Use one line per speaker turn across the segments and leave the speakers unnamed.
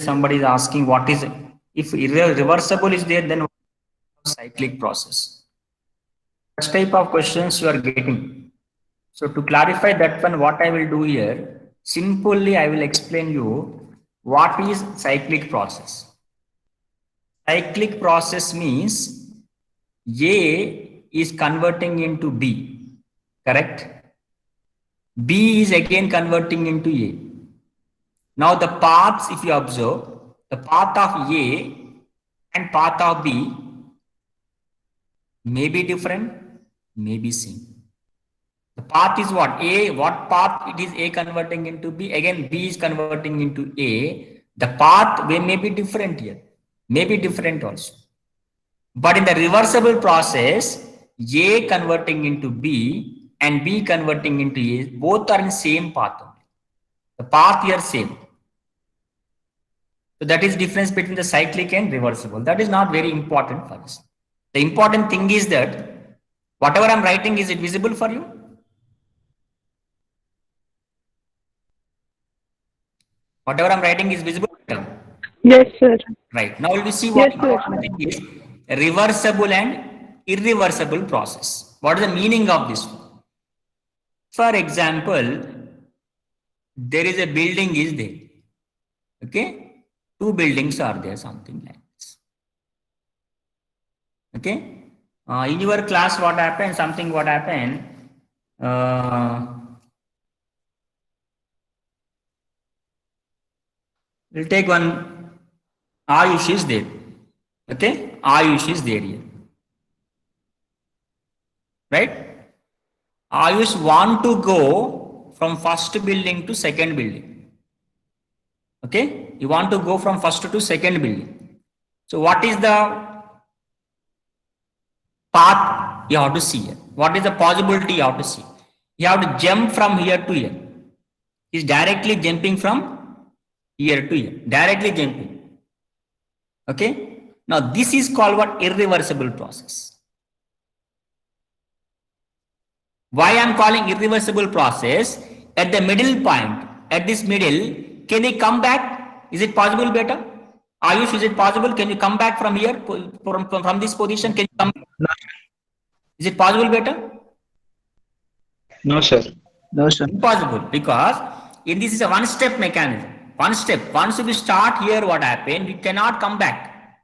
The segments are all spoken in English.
somebody is asking what is if irreversible is there, then what is cyclic process? Such type of questions you are getting. So to clarify that one, what I will do here, simply I will explain you what is cyclic process. Cyclic process means A is converting into B, correct? B is again converting into A. Now the paths, if you observe, the path of A and path of B may be different, may be same. The path is what? A, what path it is A converting into B, again B is converting into A. The path may be different here, may be different also. But in the reversible process, A converting into B and B converting into A, both are in same path only. The path here same. So that is difference between the cyclic and reversible. That is not very important for us. The important thing is that whatever I'm writing, is it visible for you? Whatever I'm writing is visible?
Yes, sir.
Right. Now we will see what
Yes, sir.
important thing is reversible and irreversible process. What is the meaning of this? For example, there is a building is there. Okay. Two buildings are there, something like this. Okay. In your class, what happened? Something what happened? We'll take one. Ayush is there. Okay. Ayush is there here. Right. Ayush want to go from first building to second building. Okay. You want to go from first to second building. So what is the path you have to see here? What is the possibility you have to see? You have to jump from here to here. He's directly jumping from here to here. Directly jumping. Okay. Now this is called what? Irreversible process. Why I'm calling irreversible process? At the middle point, at this middle, can he come back? Is it possible, beta? Ayush, is it possible? Can you come back from here, from this position? Can you come back? Is it possible, beta?
No, sir. No, sir.
Impossible, because in this is a one-step mechanism. One step. Once we start here, what happened? We cannot come back.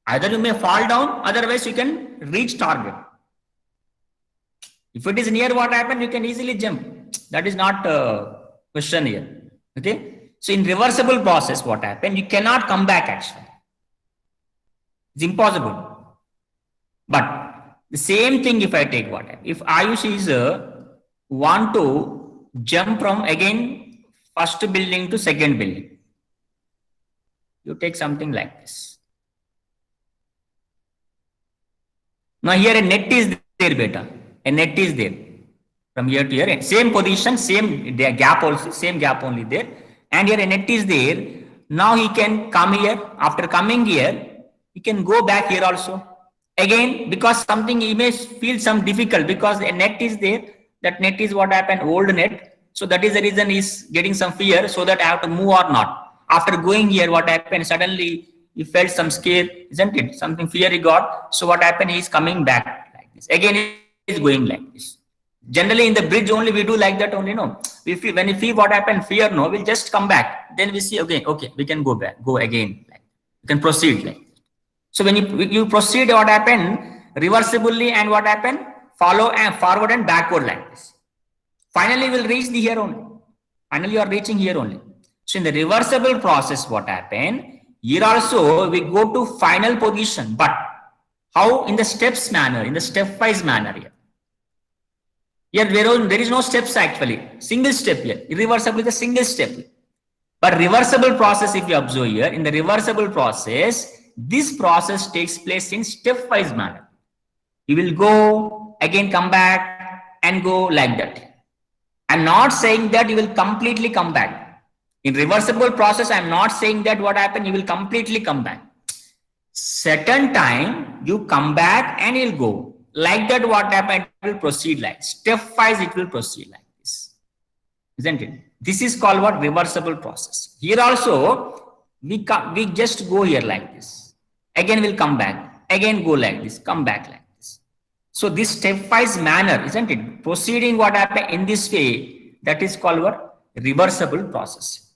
Either you may fall down, otherwise you can reach target. If it is near, what happened? You can easily jump. That is not a question here. Okay. So in reversible process, what happened? You cannot come back actually. It's impossible. But the same thing if I take what happened. If Ayush is want to jump from again first building to second building. You take something like this. Now here a net is there, beta. A net is there from here to here, same position, same gap also, same gap only there, and here a net is there. Now he can come here. After coming here, he can go back here also. Again, because something he may feel some difficult because a net is there. That net is what happened, old net. So that is the reason he's getting some fear, so that I have to move or not. After going here, what happened? Suddenly he felt some scare, isn't it? Something fear he got. So what happened? He's coming back like this. Again, is going like this. Generally in the bridge only we do like that only, no. We feel, when we feel what happened, fear, no, we'll just come back. Then we see again, okay, we can go back, go again. Like, you can proceed like that. So when you proceed, what happened? Reversibly, and what happened? Follow and forward and backward like this. Finally, we'll reach the here only. Finally, you are reaching here only. So in the reversible process, what happened? Here also we go to final position, but how? In the steps manner, in the stepwise manner here. Here there is no steps actually. Single step here. Irreversible is a single step. But reversible process, if you observe here, in the reversible process, this process takes place in stepwise manner. You will go, again come back, and go like that. I'm not saying that you will completely come back. In reversible process, I'm not saying that what happened, you will completely come back. Certain time you come back and you'll go like that. What happened? It will proceed like stepwise. It will proceed like this, isn't it? This is called what? Reversible process. Here also we just go here like this. Again we'll come back. Again go like this. Come back like this. So this stepwise manner, isn't it? Proceeding what happened in this way, that is called what? Reversible process.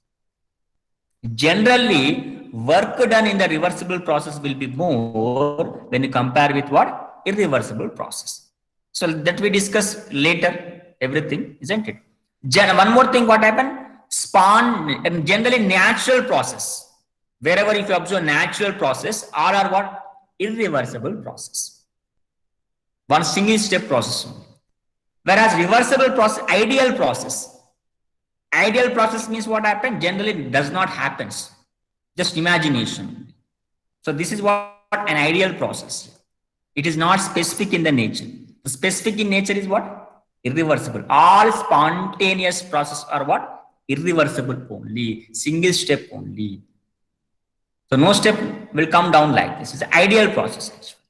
Generally, work done in the reversible process will be more when you compare with what? Irreversible process. So that we discuss later, everything, isn't it? One more thing, what happened? Generally natural process. Wherever if you observe natural process, all are what? Irreversible process. One single step process. Whereas reversible process, ideal process. Ideal process means what happened? Generally does not happens. Just imagination. So this is what an ideal process. It is not specific in the nature. The specific in nature is what? Irreversible. All spontaneous process are what? Irreversible only. Single step only. So no step will come down like this. It's an ideal process actually.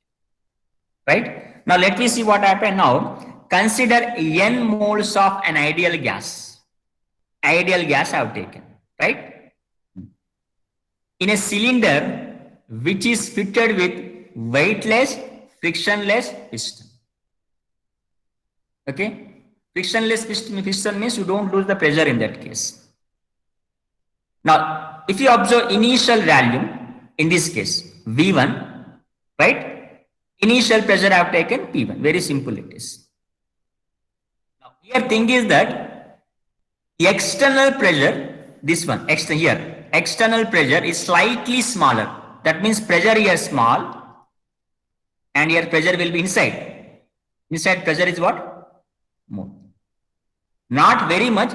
Right? Now let me see what happened now. Consider n moles of an ideal gas. Ideal gas I have taken. Right? In a cylinder which is fitted with weightless, frictionless piston. Okay? Frictionless piston means you don't lose the pressure in that case. Now, if you observe initial value, in this case, V1, right? Initial pressure I have taken P1. Very simple it is. Now, here thing is that external pressure, this one, external pressure is slightly smaller. That means pressure here small and here pressure will be inside. Inside pressure is what? More. Not very much.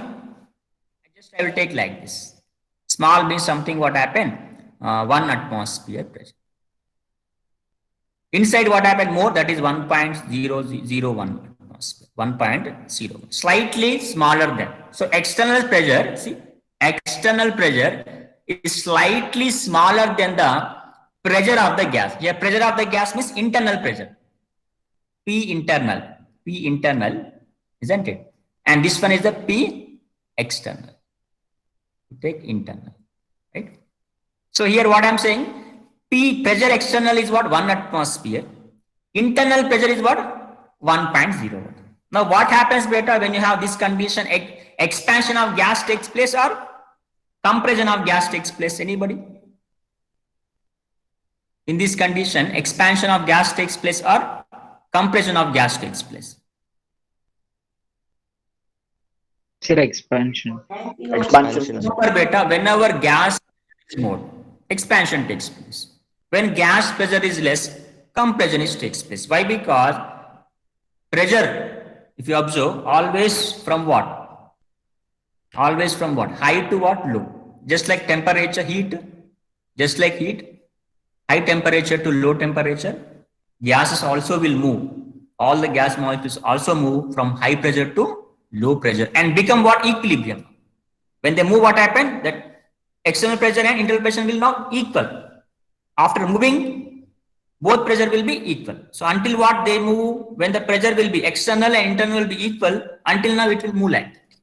I will take like this. Small means something what happened? 1 atmosphere pressure. Inside what happened more? That is 1.001 atmosphere. 1.01. Slightly smaller than. So external pressure, see, external pressure is slightly smaller than the pressure of the gas. Here pressure of the gas means internal pressure. P internal, isn't it? And this one is the P external. Take internal, right? So here what I'm saying, P pressure external is what? 1 atmosphere. Internal pressure is what? 1.01. Now what happens better when you have this condition? Expansion of gas takes place or compression of gas takes place? Anybody? In this condition, expansion of gas takes place or compression of gas takes place?
Sir, expansion.
Expansion.
Super beta, whenever gas is more, expansion takes place. When gas pressure is less, compression takes place. Why? Because pressure, if you observe, always from what? Always from what? High to what? Low. Just like temperature, heat. Just like heat, high temperature to low temperature, gases also will move. All the gas molecules also move from high pressure to low pressure and become what? Equilibrium. When they move, what happens? That external pressure and internal pressure will now equal. After moving, both pressure will be equal. So until what they move, when the pressure will be external and internal will be equal, until now it will move like that.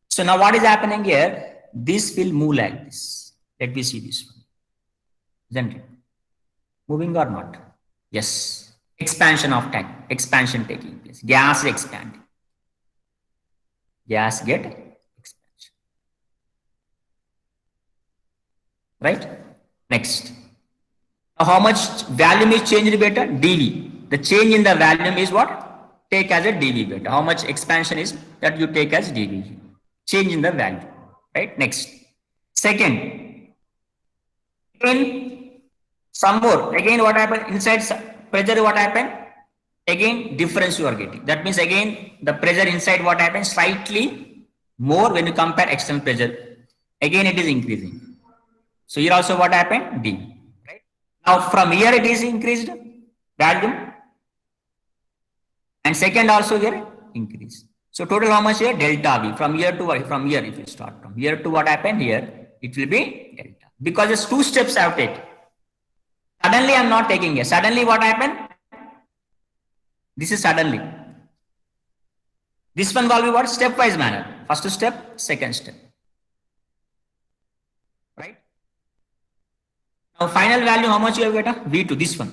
So now what is happening here? This will move like this. Let me see this one. Isn't it? Moving or not? Yes. Expansion of tank. Expansion taking place. Gas expanding. Gas get expansion. Right? Next. Now how much volume is changed beta? dV. The change in the volume is what? Take as a dV beta. How much expansion is that you take as dV? Change in the value. Right? Next. Second. Again, some more. Again, what happened? Inside pressure, what happened? Again, difference you are getting. That means again, the pressure inside what happens? Slightly more when you compare external pressure. Again, it is increasing. So here also what happened? dV. Right? Now from here it is increased value. And second also here increase. So total how much here? Delta V. From here to what? From here if you start. From here to what happened here? It will be delta. Because it's 2 steps I have taken. Suddenly I am not taking here. Suddenly what happened? This is suddenly. This one will be what? Stepwise manner. First step, second step. Right? Now final value, how much you have beta? V2, this one.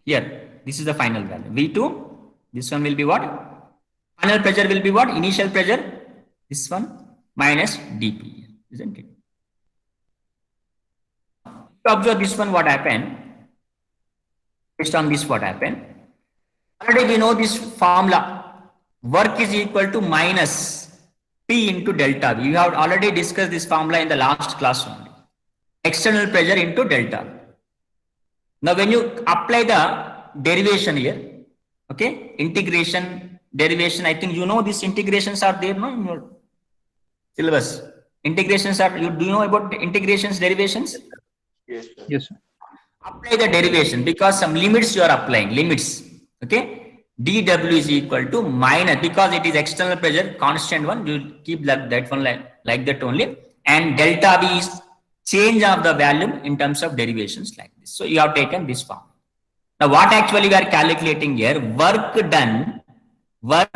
Here, this is the final value. V2, this one will be what? Final pressure will be what? Initial pressure, this one minus dP, isn't it? To observe this one, what happened? Based on this, what happened? Already we know this formula. Work is equal to minus P into delta V. We have already discussed this formula in the last class only. External pressure into delta. Now, when you apply the derivation here, okay, integration, derivation, I think you know these integrations are there, no, in your syllabus. Integrations are, do you know about the integrations, derivations?
Yes, sir.
Yes, sir.
Apply the derivation because some limits you are applying, limits, okay. dW is equal to minus, because it is external pressure, constant one, you keep that one like that only, and delta V is change of the value in terms of derivations like this. So you have taken this form. Now what actually we are calculating here, work done, work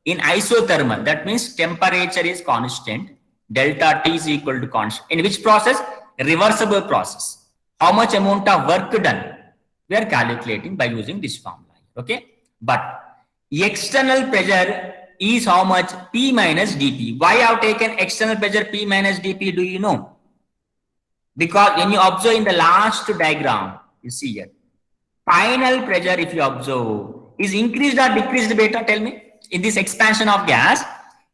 in isothermal, that means temperature is constant, delta T is equal to constant. In which process? Reversible process. How much amount of work done we are calculating by using this formula, okay. But external pressure is how much? P minus dP. Why I have taken external pressure P minus dP, do you know? Because when you observe in the last diagram, you see here, final pressure, if you observe, is increased or decreased, beta? Tell me. In this expansion of gas,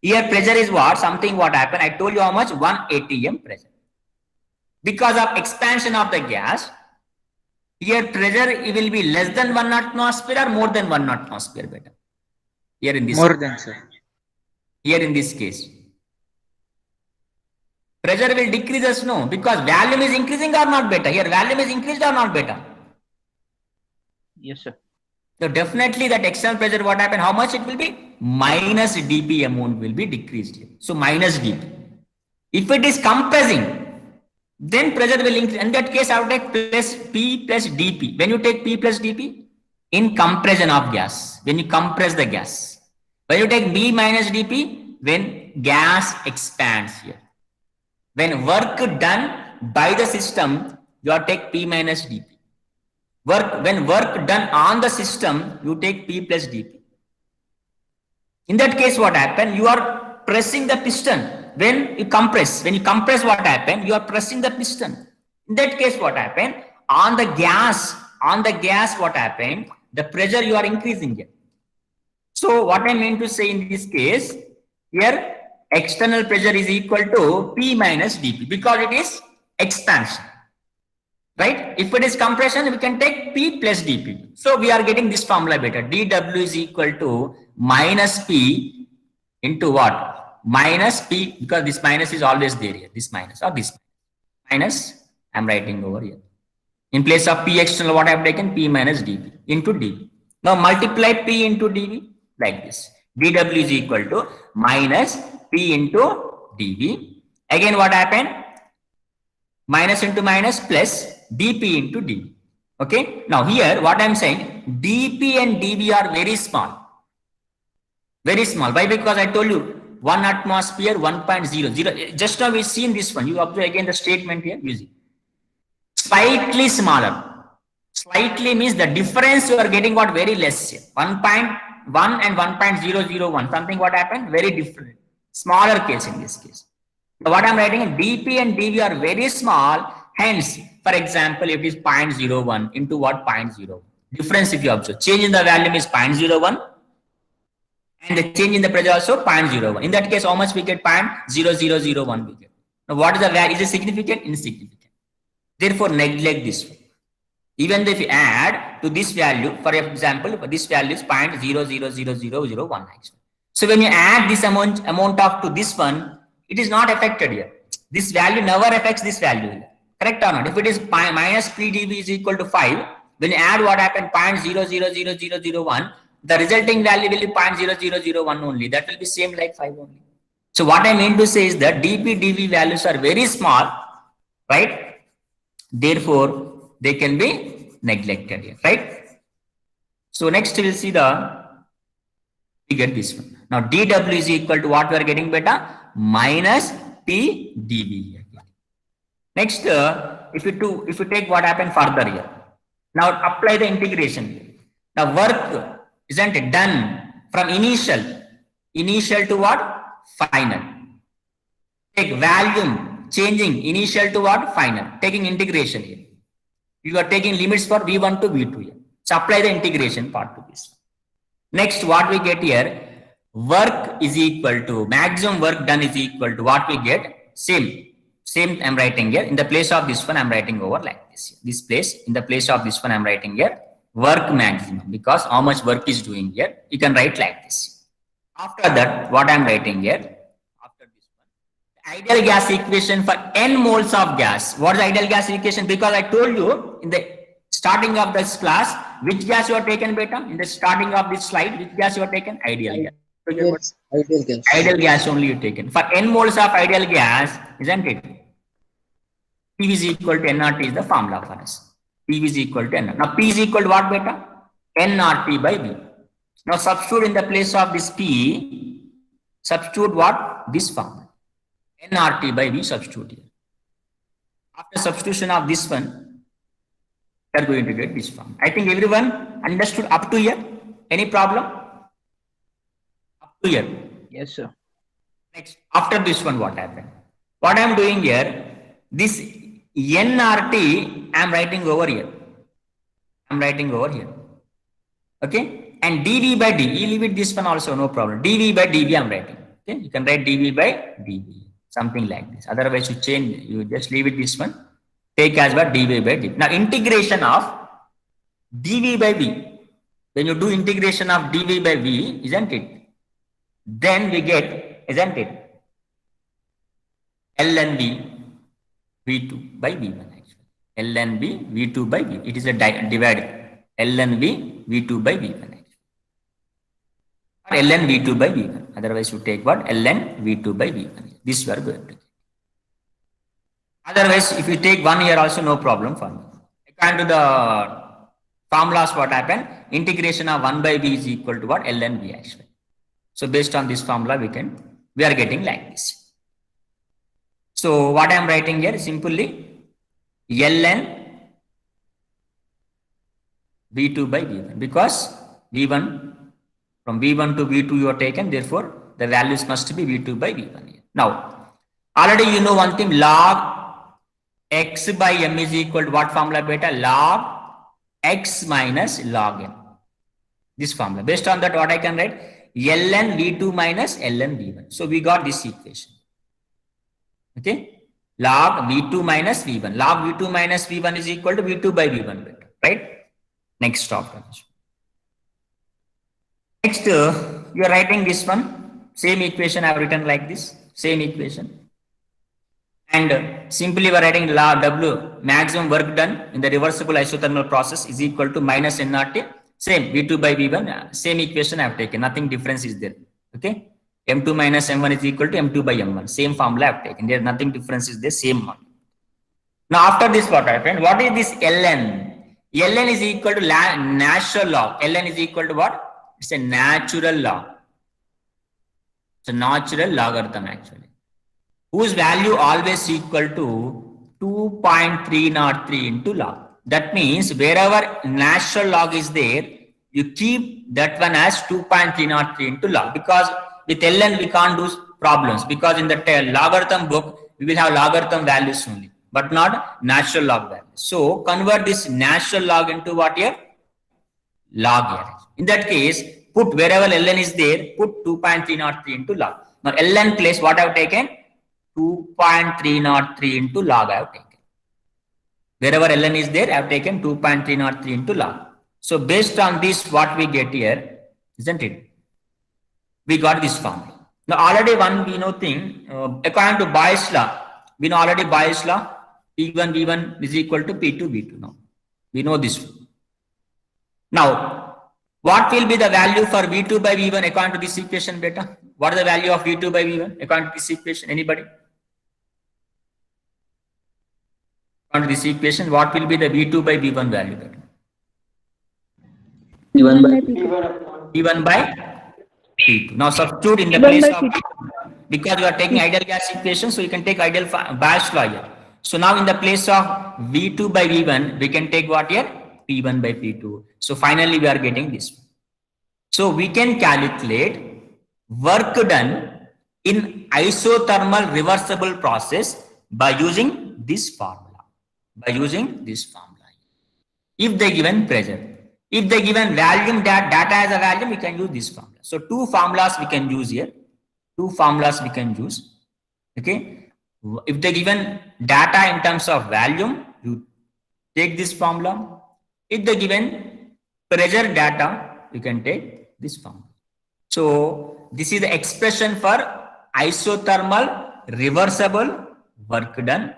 here pressure is what? Something what happened? I told you how much? 1 atm pressure. Because of expansion of the gas, here pressure it will be less than 1 atmosphere or more than 1 atmosphere, beta? Here in this.
More than, sir.
Here in this case. Pressure will decrease as no, because volume is increasing or not, beta? Here volume is increased or not, beta?
Yes, sir.
So definitely that external pressure, what happened? How much it will be? Minus dP amount will be decreased here. So minus dP. If it is compressing, then pressure will increase. In that case, I will take plus P plus dP. When you take P plus dP, in compression of gas, when you compress the gas. When you take B minus dP, when gas expands here. When work done by the system, you are take P minus dP. When work done on the system, you take P plus dP. In that case, what happened? You are pressing the piston. When you compress, what happened? You are pressing the piston. In that case, what happened? On the gas, what happened? The pressure you are increasing here. So what I mean to say in this case, here external pressure is equal to P minus dP because it is expansion. Right? If it is compression, we can take P plus dP. So we are getting this formula better. dW is equal to minus P into what? Minus P, because this minus is always there here. This minus or this minus, I'm writing over here. In place of P external, what I have taken? P minus dP into dV. Now multiply P into dV like this. dW is equal to minus P into dV. Again, what happened? Minus into minus plus dP into dV. Okay. Now here, what I'm saying, dP and dV are very small. Very small. Why? Because I told you 1 atmosphere, 1.00. Just now we seen this one. You observe again the statement here using slightly smaller. Slightly means the difference you are getting what very less here. 1.1 and 1.001. Something what happened? Very different. Smaller case in this case. So what I'm writing, dP and dV are very small. Hence, for example, if it is 0.01 into what? 0.01. Difference if you observe. Change in the value is 0.01. And the change in the pressure also 0.01. In that case, how much we get? 0.0001 we get. Now, what is the value? Is it significant? Insignificant. Therefore, neglect this one. Even if you add to this value, for example, this value is 0.000001. So when you add this amount of to this one, it is not affected here. This value never affects this value here. Correct or not? If it is minus PdV is equal to 5, when you add what happened 0.000001, the resulting value will be 0.0001 only. That will be same like 5 only. So what I mean to say is that dP, dV values are very small, right? Therefore, they can be neglected here, right? So next we will see we get this one. Now dW is equal to what we are getting, beta? Minus P dV here. Next, if you take what happened further here, now apply the integration. Now work isn't it done from initial to what? Final. Take volume changing initial to what? Final. Taking integration here. You are taking limits for V1 to V2 here. So apply the integration part to this. Next, what we get here, work is equal to, maximum work done is equal to what we get, same I'm writing here. In the place of this one, I'm writing over like this. This place, in the place of this one, I'm writing here, work maximum, because how much work is doing here, you can write like this. After that, what I'm writing here, after this one, ideal gas equation for n moles of gas. What is the ideal gas equation? Because I told you in the starting of this class, which gas you are taken, beta? In the starting of this slide, which gas you are taken? Ideal gas.
Yes, ideal gas.
Ideal gas only you taken. For n moles of ideal gas, isn't it? P is equal to nRT is the formula for us. P is equal to nRT. Now P is equal to what, beta? nRT by V. Now substitute in the place of this P, substitute what? This formula. nRT by V substitute here. After substitution of this one, we are going to get this form. I think everyone understood up to here. Any problem? Up to here.
Yes, sir.
Next, after this one, what happened? What I am doing here, this nRT, I am writing over here. I am writing over here. Okay? And dV by dV, leave it this one also, no problem. dV by dV I am writing. Okay? You can write dV by dV. Something like this. Otherwise, you change, you just leave it this one. Take as what? dV by dV. Now, integration of dV by V. When you do integration of dV by V, isn't it? Then we get, isn't it? ln V V2 by V1 actually. ln V V2 by V. It is a divided. ln V V2 by V1 actually. Or ln V2 by V1. Otherwise, you take what? ln V2 by V1. This we are going to get. Otherwise, if you take 1 year also, no problem for me. According to the formulas, what happened? Integration of 1 by V is equal to what? ln V actually. So based on this formula, we are getting like this. So what I am writing here simply ln V2 by V1, because V1 from V1 to V2 you are taken, therefore the values must be V2 by V1 here. Now already you know one thing, log x by m is equal to what formula, beta? Log x minus log m. This formula. Based on that, what I can write? ln V2 minus ln V1. So we got this equation. Okay? Log V2 minus V1. Log V2 minus V1 is equal to V2 by V1, beta. Right? Next stop. Next, you are writing this one. Same equation I have written like this. Same equation. And simply we are writing W, maximum work done in the reversible isothermal process, is equal to minus nRT. Same V2 by V1, same equation I have taken. Nothing difference is there. Okay. M2 minus M1 is equal to M2 by M1. Same formula I have taken. There nothing difference is there. Same one. Now after this, what happened? What is this ln? ln is equal to natural log. ln is equal to what? It's a natural log. It's a natural logarithm actually, whose value always equal to 2.303 into log. That means wherever natural log is there, you keep that one as 2.303 into log, because with ln we can't do problems, because in the logarithm book we will have logarithm values only, but not natural log values. So convert this natural log into what here? Log here. In that case, put wherever ln is there, put 2.303 into log. Now ln place what I have taken? 2.303 into log I have taken. Wherever ln is there, I have taken 2.303 into log. So based on this, what we get here, isn't it? We got this formula. Now already one we know thing, according to Boyle's law, we know already Boyle's law, P1 V1 is equal to P2 V2 now. We know this one. Now, what will be the value for V2 by V1 according to this equation, beta? What is the value of V2 by V1 according to this equation? Anybody? On this equation, what will be the V2 by V1 value?
P1 by
P1 by P2. Now substitute in the place of, because you are taking ideal gas equation, so you can take ideal Boyle's law here. So now in the place of V2 by V1, we can take what here? P1 by P2. So finally we are getting this one. So we can calculate work done in isothermal reversible process by using this formula. By using this formula. If they given pressure, if they given volume, data as a volume, we can use this formula. So two formulas we can use here. Two formulas we can use. Okay. If they given data in terms of volume, you take this formula. If they given pressure data, you can take this formula. So this is the expression for isothermal reversible work done.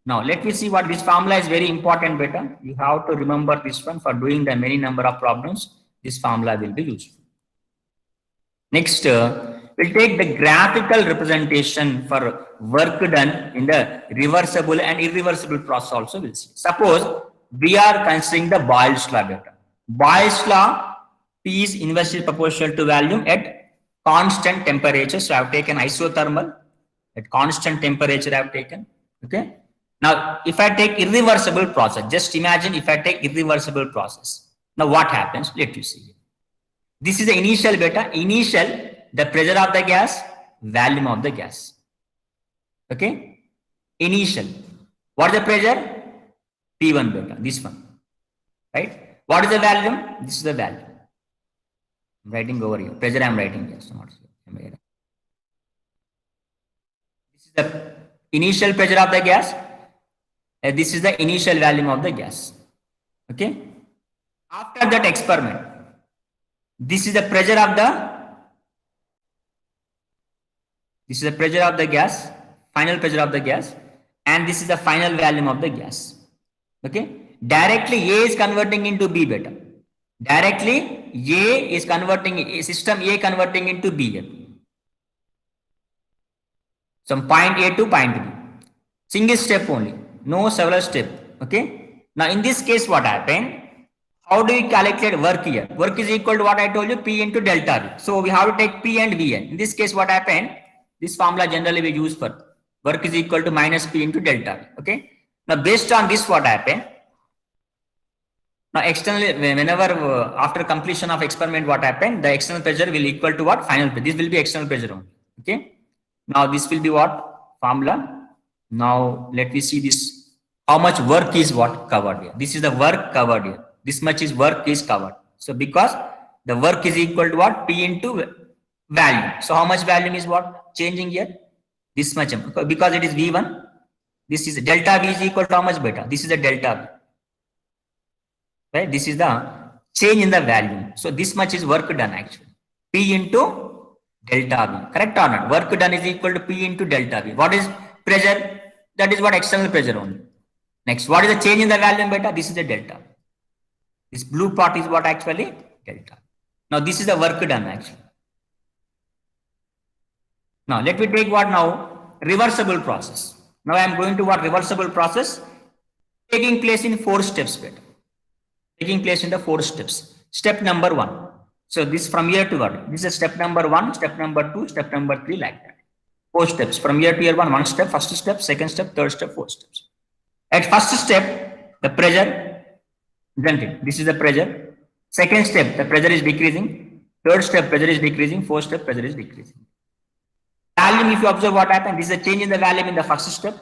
Now let me see what this formula is very important, beta. You have to remember this one for doing the many number of problems. This formula will be useful. Next, we'll take the graphical representation for work done in the reversible and irreversible process also we'll see. Suppose we are considering the Boyle's law, beta. Boyle's law, P is inversely proportional to volume at constant temperature. So I have taken isothermal at constant temperature I have taken. Okay. Now, if I take irreversible process, just imagine if I take irreversible process. Now, what happens? Let you see. This is the initial beta. Initial, the pressure of the gas, volume of the gas. Okay. Initial. What is the pressure? P1 beta. This one. Right. What is the volume? This is the volume. I'm writing over here. Pressure I am writing here. So not here. This is the initial pressure of the gas. This is the initial volume of the gas. Okay. After that experiment, this is the pressure of the gas, final pressure of the gas, and this is the final volume of the gas. Okay. Directly A is converting into B beta. Directly A is converting, system A converting into B. From point A to point B. Single step only. No several step. Okay. Now in this case, what happened? How do we calculate work here? Work is equal to what I told you, P into delta V. So we have to take P and Vn. In this case, what happened? This formula generally we use for work is equal to minus P into delta V. Okay. Now based on this, what happened? Now externally, whenever after completion of experiment, what happened? The external pressure will equal to what? Final pressure. This will be external pressure only. Okay. Now this will be what? Formula. Now let me see this. How much work is what covered here? This is the work covered here. This much is work is covered. So because the work is equal to what? P into value. So how much volume is what? Changing here? This much. Because it is V1. This is delta V is equal to how much beta? This is the delta V. Right? This is the change in the value. So this much is work done actually. P into delta V. Correct or not? Work done is equal to P into delta V. What is pressure? That is what external pressure only. Next, what is the change in the volume beta? This is the delta. This blue part is what actually? Delta. Now this is the work done actually. Now let me take what now? Reversible process. Now I am going to what? Reversible process taking place in 4 steps beta. Taking place in the 4 steps. Step number 1. So this from here to what? This is step number 1, step number 2, step number 3 like that. 4 steps. From here to here 1 step, first step, second step, third step, 4 steps. At first step, the pressure, isn't it? This is the pressure. Second step, the pressure is decreasing. Third step, pressure is decreasing. Fourth step, pressure is decreasing. Volume, if you observe what happened, this is a change in the volume in the first step.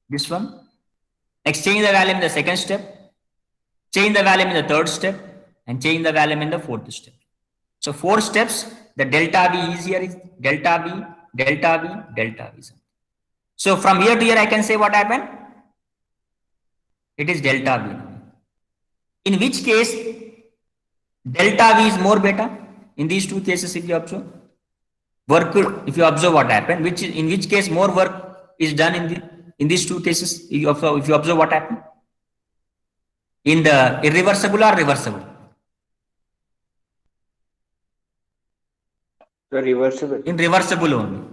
This one. Next, change the volume in the second step. Change the volume in the third step. And change the volume in the fourth step. So 4 steps, the delta V is here is delta V, delta V, delta V. So from here to here, I can say what happened? It is delta V. In which case, delta V is more beta. In these 2 cases, if you observe, work, if you observe what happened, in which case more work is done in these 2 cases, if you observe what happened? In the irreversible or reversible?
The reversible.
In reversible only.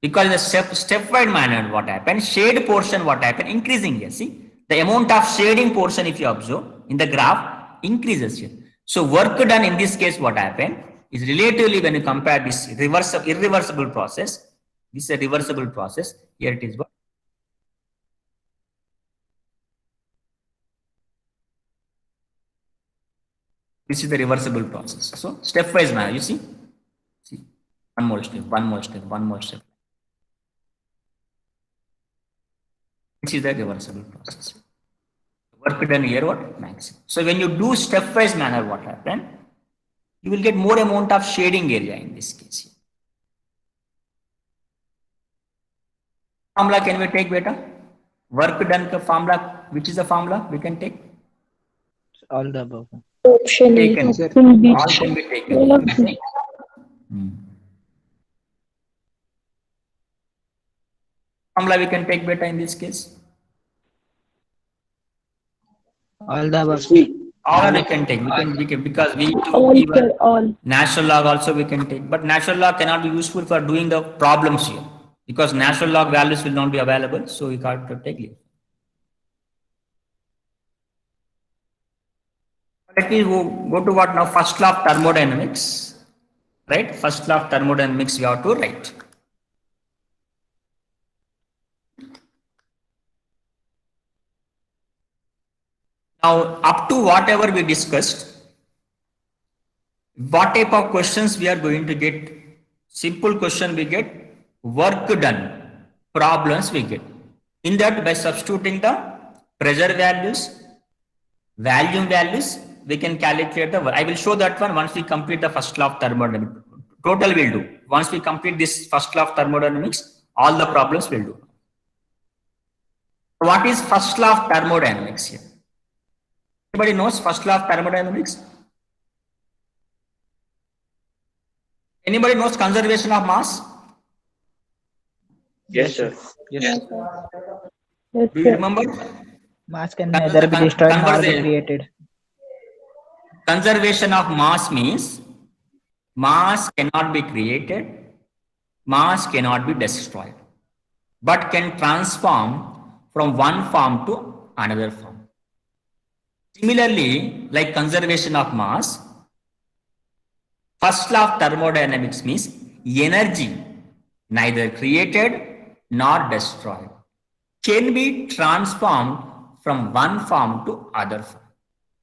Because in the stepwise manner, what happened? Shade portion, what happened? Increasing here. See, the amount of shading portion, if you observe in the graph, increases here. So work done in this case, what happened is relatively when you compare this irreversible process, this is a reversible process. Here it is what? This is the reversible process. So stepwise manner, you see, one more step, one more step, one more step. This is the reversible process. Work done here, what? Maximum. So when you do stepwise manner, what happen? You will get more amount of shading area in this case. Formula can we take beta? Work done formula, which is the formula we can take?
All the above.
Option A
Taken.
Sir,
will be
All can be taken.
all of them.
Formula we can take beta in this case.
All the above.
All we can take. We can because we need to
All
give
sir,
a
all.
natural log also we can take. But natural log cannot be useful for doing the problems here because natural log values will not be available. So we got to take it. Let me go to what now? First law of thermodynamics. Right? First law of thermodynamics we have to write. Now, up to whatever we discussed, what type of questions we are going to get? Simple question we get, work done, problems we get. In that, by substituting the pressure values, volume values, we can calculate the work. I will show that one once we complete the first law of thermodynamics. Total will do. Once we complete this first law of thermodynamics, all the problems will do. What is first law of thermodynamics here? Anybody knows first law of thermodynamics? Anybody knows conservation of mass?
Yes, sir.
Yes, yes,
Do you
sir.
remember?
Mass can neither be destroyed nor be created.
Conservation of mass means mass cannot be created, mass cannot be destroyed, but can transform from one form to another form. Similarly, like conservation of mass, first law of thermodynamics means energy neither created nor destroyed can be transformed from one form to other form,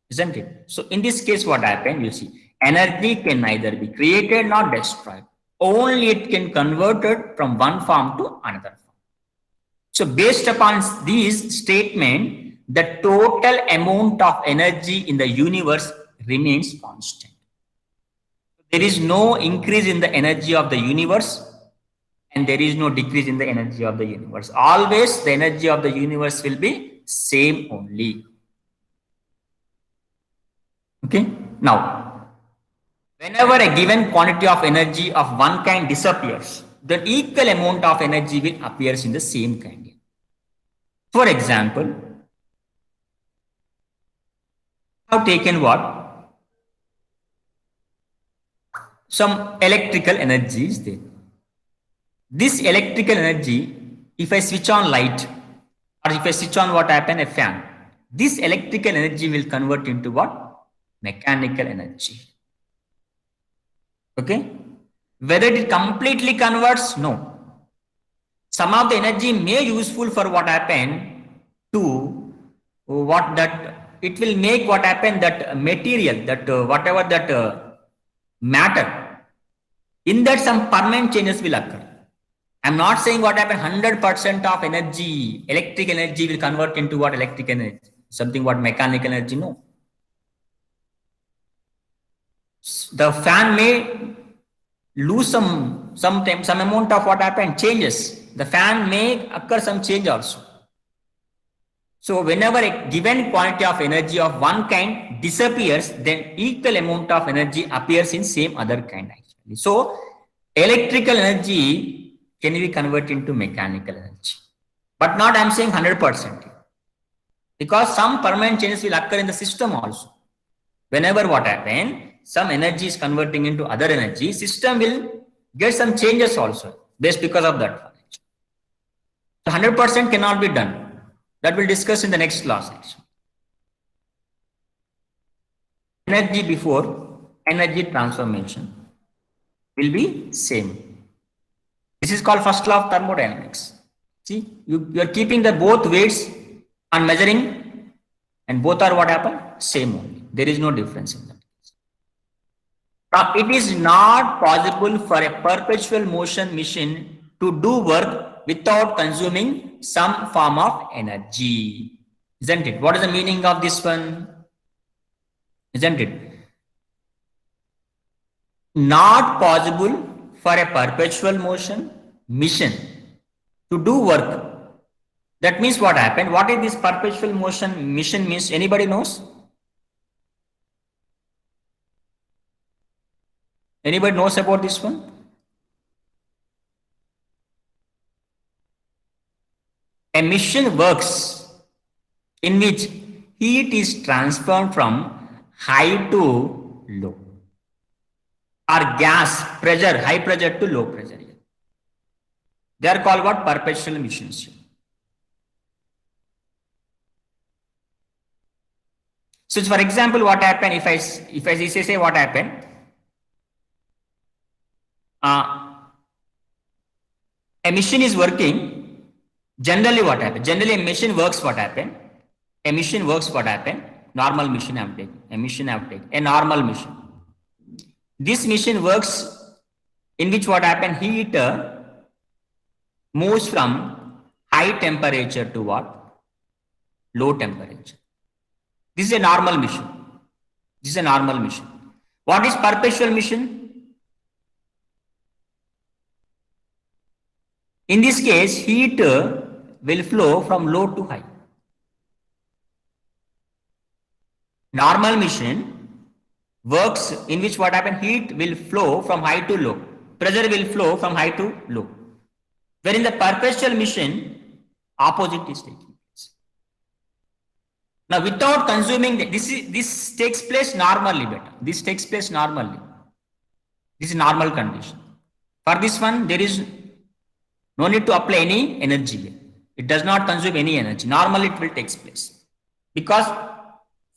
isn't it? So in this case, what happened? You see, energy can neither be created nor destroyed. Only it can converted from one form to another form. So based upon these statement, the total amount of energy in the universe remains constant. There is no increase in the energy of the universe and there is no decrease in the energy of the universe. Always the energy of the universe will be same only. Okay. Now, whenever a given quantity of energy of one kind disappears, the equal amount of energy will appear in the same kind. For example, I have taken what? Some electrical energy is there. This electrical energy, if I switch on light or if I switch on what happen, a fan, this electrical energy will convert into what? Mechanical energy. Okay. Whether it completely converts, no. Some of the energy may useful for what happened to what that it will make what happened that material that whatever that matter in that some permanent changes will occur. I'm not saying what happened 100% of energy, electric energy will convert into what electric energy, something what mechanical energy, no. The fan may lose some amount of what happened, changes. The fan may occur some change also. So whenever a given quantity of energy of one kind disappears, then equal amount of energy appears in same other kind actually. So electrical energy can be converted into mechanical energy, but not I'm saying 100%, because some permanent changes will occur in the system also. Whenever what happen, some energy is converting into other energy, system will get some changes also based because of that. So 100% cannot be done. That we'll discuss in the next class. Energy before energy transformation will be same. This is called first law of thermodynamics. See, you are keeping the both weights and measuring, and both are what happen? Same only. There is no difference in that. Now, it is not possible for a perpetual motion machine to do work without consuming some form of energy. Isn't it? What is the meaning of this one? Isn't it? Not possible for a perpetual motion machine to do work. That means what happened? What is this perpetual motion machine means? Anybody knows? Anybody knows about this one? A machine works in which heat is transferred from high to low, or gas pressure, high pressure to low pressure. They are called what? Perpetual machines. So, for example, what happened if I say what happened? A machine is working. Generally, what happened? Generally, a machine works. What happened? A machine works. What happened? Normal machine I have taken. A machine I have taken. A normal machine. This machine works in which what happened? Heat moves from high temperature to what? Low temperature. This is a normal machine. This is a normal machine. What is perpetual machine? In this case, heat will flow from low to high. Normal machine works in which what happens? Heat will flow from high to low. Pressure will flow from high to low. Wherein the perpetual machine, opposite is taking place. Now, without consuming this takes place normally. Better. This takes place normally. This is normal condition. For this one, there is no need to apply any energy. It does not consume any energy. Normally, it will take place because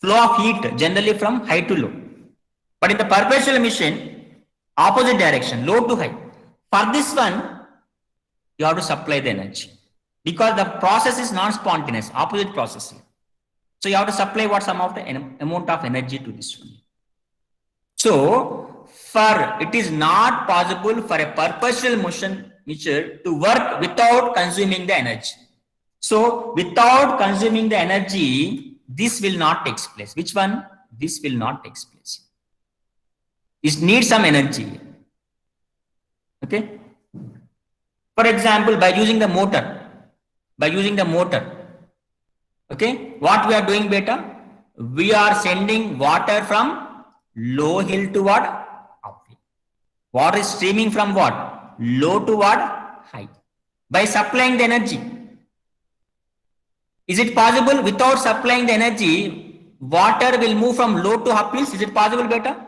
flow of heat generally from high to low. But in the perpetual machine, opposite direction, low to high. For this one, you have to supply the energy because the process is non-spontaneous, opposite process. So you have to supply what some of the amount of energy to this one. So it is not possible for a perpetual motion machine to work without consuming the energy. So without consuming the energy, this will not take place. Which one? This will not take place. It needs some energy. Okay. For example, by using the motor, okay, what we are doing, beta? We are sending water from low hill to what? Uphill. Water is streaming from what? Low to what? High. By supplying the energy. Is it possible without supplying the energy, water will move from low to uphill? Is it possible, beta?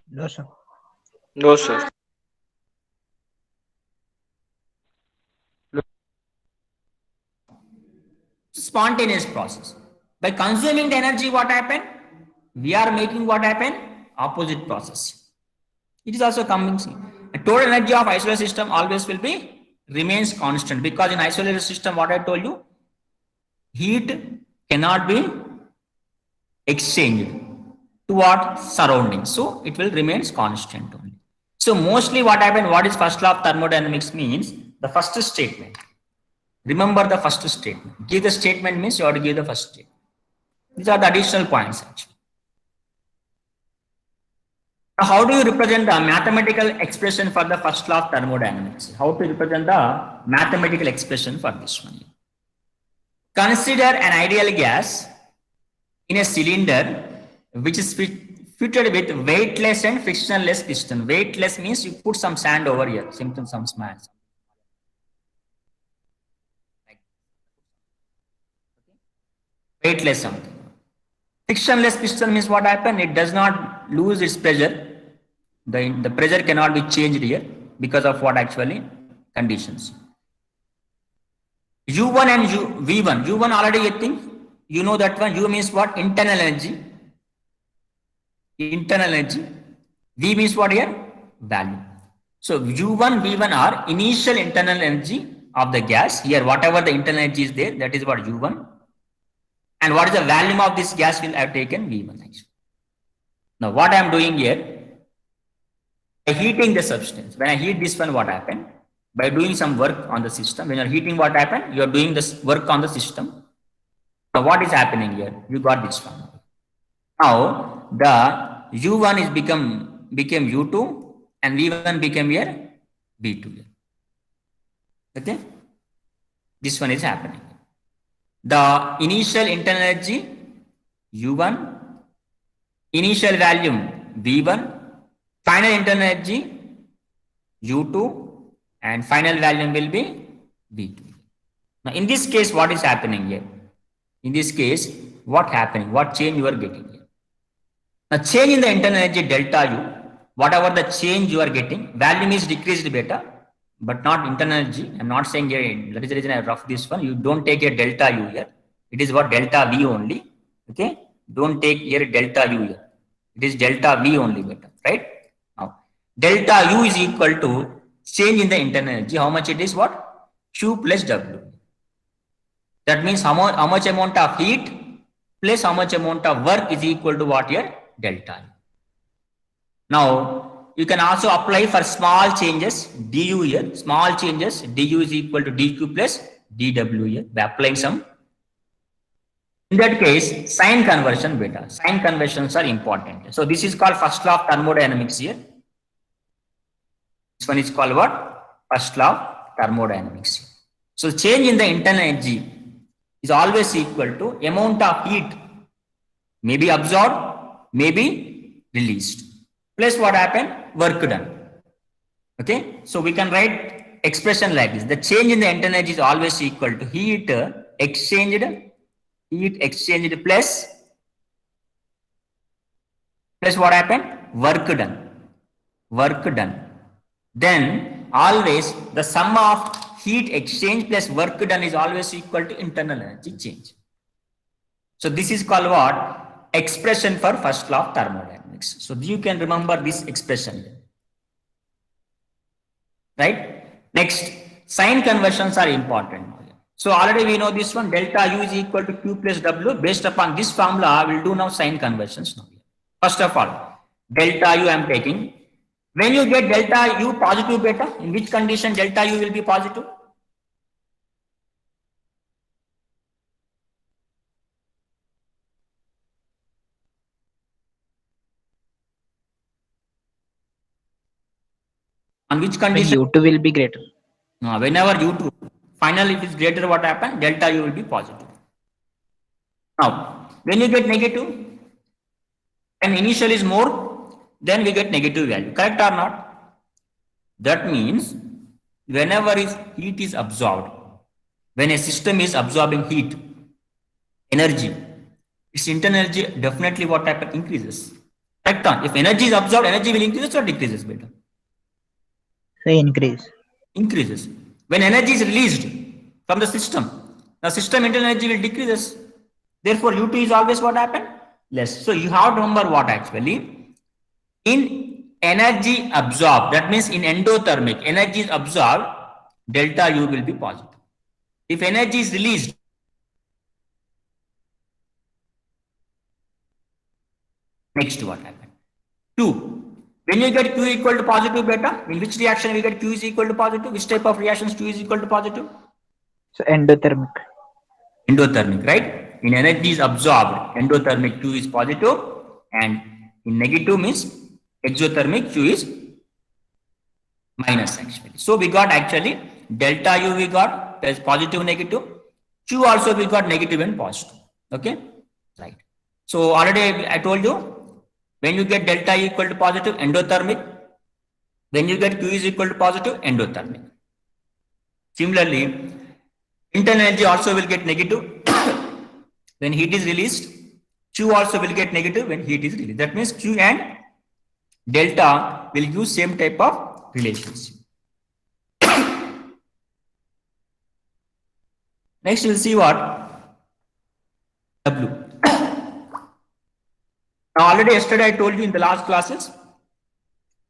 No, sir.
No, sir.
Spontaneous process. By consuming the energy, what happened? We are making what happened? Opposite process. It is also coming. The total energy of isolated system always will be remains constant because in isolated system, what I told you, heat cannot be exchanged to what? Surroundings. So it will remain constant only. So mostly what happened? What is first law of thermodynamics means? The first statement. Remember the first statement. Give the statement means you have to give the first statement. These are the additional points actually. Now, how do you represent the mathematical expression for the first law of thermodynamics? How to represent the mathematical expression for this one? Consider an ideal gas in a cylinder which is fitted with weightless and frictionless piston. Weightless means you put some sand over here, some small. Weightless something. Frictionless piston means what happened? It does not lose its pressure. The pressure cannot be changed here because of what actually conditions. U1 and V1. U1 already you think you know that one. U means what? Internal energy. Internal energy. V means what here? Value. So U1, V1 are initial internal energy of the gas. Here, whatever the internal energy is there, that is what U1. And what is the volume of this gas will have taken? V1 actually. Now what I am doing here, by heating the substance. When I heat this one, what happened? By doing some work on the system, when you're heating, what happened? You're doing this work on the system. Now, what is happening here? You got this one. Now, the U1 is became U2 and V1 became here V2 here. Okay? This one is happening. The initial internal energy U1, initial volume V1, final internal energy U2, and final volume will be V2. Now, in this case, what is happening here? In this case, what happening? What change you are getting here? Now, change in the internal energy delta U, whatever the change you are getting, volume is decreased beta, but not internal energy. I'm not saying here, that is the reason I rough this one. You don't take a delta U here. It is what delta V only. Okay. Don't take here delta U here. It is delta V only beta, right? Now, delta U is equal to change in the internal energy. How much it is? What? Q plus W. That means how much amount of heat plus how much amount of work is equal to what here? Delta U. Now, you can also apply for small changes, du here, small changes, du is equal to dq plus dw here, by applying some. In that case, sign conversion beta. Sign conversions are important. So, this is called first law of thermodynamics here. This one is called what? First law of thermodynamics. So, change in the internal energy is always equal to amount of heat may be absorbed, may be released, plus what happened? Work done. Okay. So, we can write expression like this. The change in the internal energy is always equal to heat exchanged plus what happened? Work done. Then always the sum of heat exchange plus work done is always equal to internal energy change. So, this is called what? Expression for first law of thermodynamics. So, you can remember this expression. Right? Next, sign conversions are important. So, already we know this one, delta U is equal to Q plus W. Based upon this formula, we will do now sign conversions now. First of all, delta U I am taking. When you get delta U positive beta, in which condition delta U will be positive? On which
When
condition?
U2 will be greater.
Whenever U2, finally if it is greater, what happens? Delta U will be positive. Now, when you get negative, and initial is more, then we get negative value. Correct or not? That means whenever heat is absorbed, when a system is absorbing heat, energy, its internal energy definitely what happens? Increases. Correct on. If energy is absorbed, energy will increase or decreases better?
Say increase.
Increases. When energy is released from the system internal energy will decreases. Therefore, U2 is always what happened? Less. So, you have to remember what actually in energy absorbed, that means in endothermic, energy is absorbed, delta U will be positive. If energy is released, next what happened? 2. When you get Q equal to positive beta, in which reaction we get Q is equal to positive? Which type of reactions Q is equal to positive?
So endothermic.
Endothermic, right? In energy is absorbed, endothermic Q is positive, and in negative means exothermic Q is minus actually. So we got actually delta U we got as positive, negative. Q also we got negative and positive. Okay, right. So already I told you, when you get delta U equal to positive, endothermic. When you get Q is equal to positive, endothermic. Similarly, internal energy also will get negative when heat is released. Q also will get negative when heat is released. That means Q and delta will use same type of relationship. Next, we'll see what W. Now, already yesterday I told you in the last classes,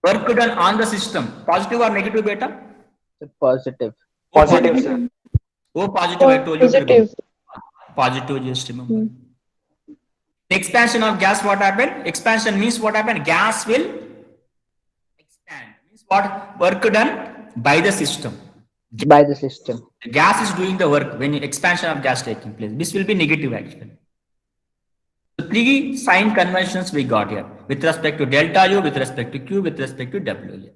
work done on the system, positive or negative beta?
So positive.
Positive, sir.
Oh, positive, I told you to remember.
Positive.
Positive, just remember. Expansion of gas, what happened? Expansion means what happened? Gas will expand. what work done by the system.
By the system.
Gas is doing the work when expansion of gas taking place. This will be negative actually. So three sign conventions we got here with respect to delta U, with respect to Q, with respect to W.